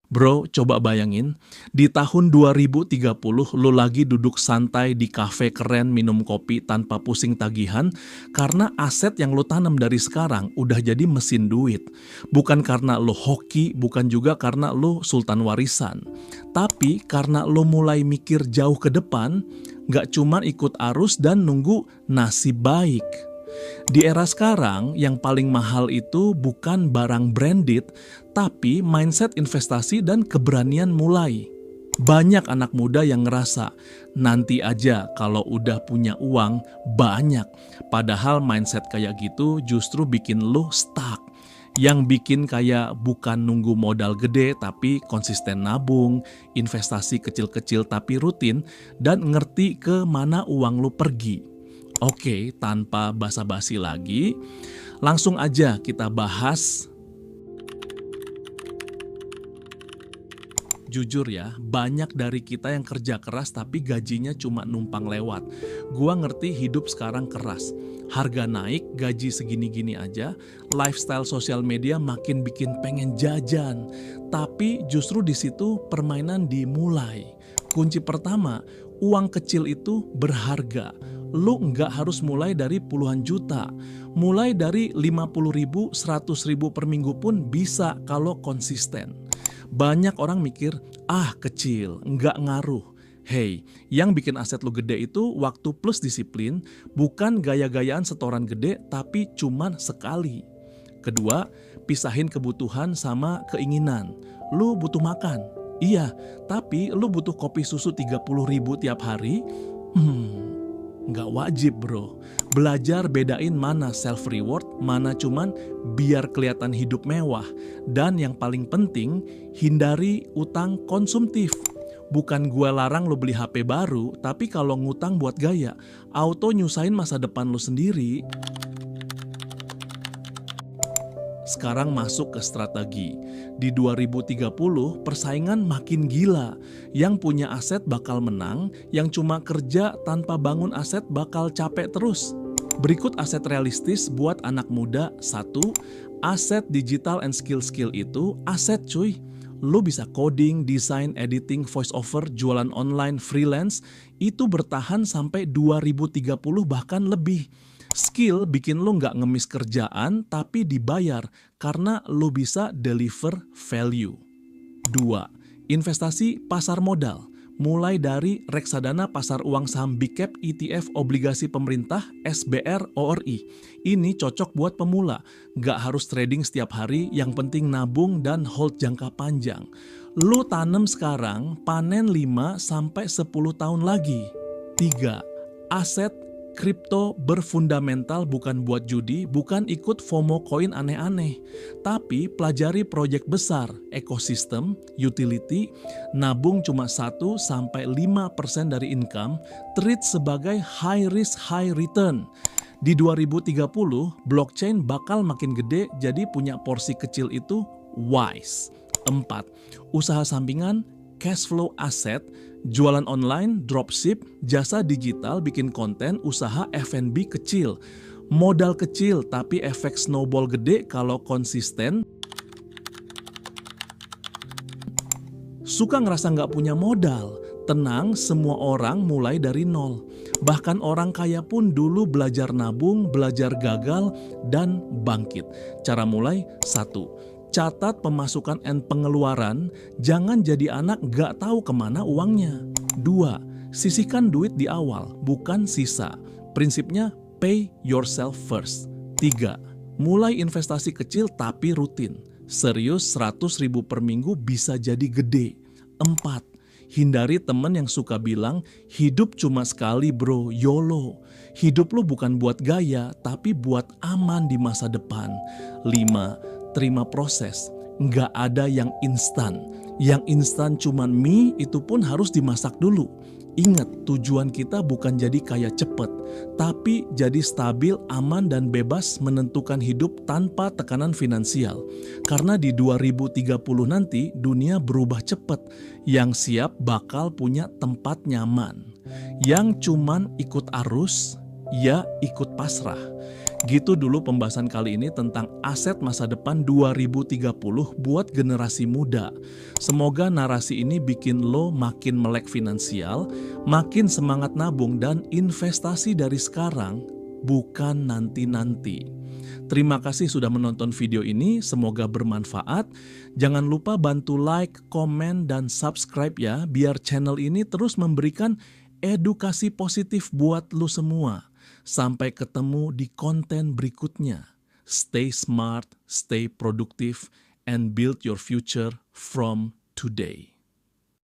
Bro, coba bayangin, di tahun 2030 lo lagi duduk santai di kafe keren minum kopi tanpa pusing tagihan karena aset yang lo tanam dari sekarang udah jadi mesin duit. Bukan karena lo hoki, bukan juga karena lo sultan warisan. Tapi karena lo mulai mikir jauh ke depan, gak cuma ikut arus dan nunggu nasib baik. Di era sekarang, yang paling mahal itu bukan barang branded, tapi mindset investasi dan keberanian mulai. Banyak anak muda yang ngerasa, nanti aja kalau udah punya uang, banyak. Padahal mindset kayak gitu justru bikin lo stuck. Yang bikin kayak bukan nunggu modal gede tapi konsisten nabung, investasi kecil-kecil tapi rutin, dan ngerti ke mana uang lo pergi. Oke, tanpa basa-basi lagi, langsung aja kita bahas. Jujur ya, banyak dari kita yang kerja keras tapi gajinya cuma numpang lewat. Gua ngerti hidup sekarang keras. Harga naik, gaji segini-gini aja, lifestyle sosial media makin bikin pengen jajan. Tapi justru di situ permainan dimulai. Kunci pertama, uang kecil itu berharga. Lu nggak harus mulai dari puluhan juta. Mulai dari 50 ribu, 100 ribu per minggu pun bisa kalau konsisten. Banyak orang mikir, kecil, nggak ngaruh. Hey, yang bikin aset lu gede itu waktu plus disiplin, bukan gaya-gayaan setoran gede, tapi cuman sekali. Kedua, pisahin kebutuhan sama keinginan. Lu butuh makan, iya, tapi lu butuh kopi susu 30 ribu tiap hari? Nggak wajib bro. Belajar bedain mana self reward, mana cuman biar kelihatan hidup mewah. Dan yang paling penting, hindari utang konsumtif. Bukan gue larang lo beli HP baru, tapi kalau ngutang buat gaya, auto nyusahin masa depan lo sendiri. Sekarang masuk ke strategi. Di 2030 persaingan makin gila. Yang punya aset bakal menang, yang cuma kerja tanpa bangun aset bakal capek terus. Berikut aset realistis buat anak muda. 1. Aset digital and skill-skill itu aset cuy. Lo bisa coding, desain, editing, voice over, jualan online, freelance. Itu bertahan sampai 2030 bahkan lebih. Skill bikin lo nggak ngemis kerjaan tapi dibayar karena lo bisa deliver value. 2. Investasi pasar modal. Mulai dari reksadana pasar uang saham big cap, ETF, obligasi pemerintah, SBR, ORI. Ini cocok buat pemula. Nggak harus trading setiap hari, yang penting nabung dan hold jangka panjang. Lo tanam sekarang, panen 5-10 tahun lagi. 3. Aset kripto berfundamental, bukan buat judi, bukan ikut FOMO koin aneh-aneh. Tapi pelajari proyek besar, ekosistem, utility, nabung cuma 1-5% dari income, treat sebagai high risk high return. Di 2030, blockchain bakal makin gede, jadi punya porsi kecil itu wise. 4. Usaha sampingan, cash flow aset, jualan online, dropship, jasa digital, bikin konten, usaha F&B kecil. Modal kecil tapi efek snowball gede kalau konsisten. Suka ngerasa nggak punya modal? Tenang, semua orang mulai dari nol. Bahkan orang kaya pun dulu belajar nabung, belajar gagal, dan bangkit. Cara mulai, 1. Catat pemasukan and pengeluaran, jangan jadi anak gak tahu kemana uangnya. 2. Sisihkan duit di awal, bukan sisa. Prinsipnya pay yourself first. 3. Mulai investasi kecil tapi rutin. Serius 100 ribu per minggu bisa jadi gede. 4. Hindari temen yang suka bilang, hidup cuma sekali bro, YOLO. Hidup lo bukan buat gaya, tapi buat aman di masa depan. 5. Terima proses, nggak ada yang instan. Yang instan cuman mie, itu pun harus dimasak dulu. Ingat, tujuan kita bukan jadi kaya cepet, tapi jadi stabil, aman, dan bebas menentukan hidup tanpa tekanan finansial. Karena di 2030 nanti, dunia berubah cepet. Yang siap bakal punya tempat nyaman. Yang cuman ikut arus, ya ikut pasrah. Gitu dulu pembahasan kali ini tentang aset masa depan 2030 buat generasi muda. Semoga narasi ini bikin lo makin melek finansial, makin semangat nabung dan investasi dari sekarang, bukan nanti-nanti. Terima kasih sudah menonton video ini, semoga bermanfaat. Jangan lupa bantu like, komen, dan subscribe ya, biar channel ini terus memberikan edukasi positif buat lo semua. Sampai ketemu di konten berikutnya. Stay smart, stay productive, and build your future from today.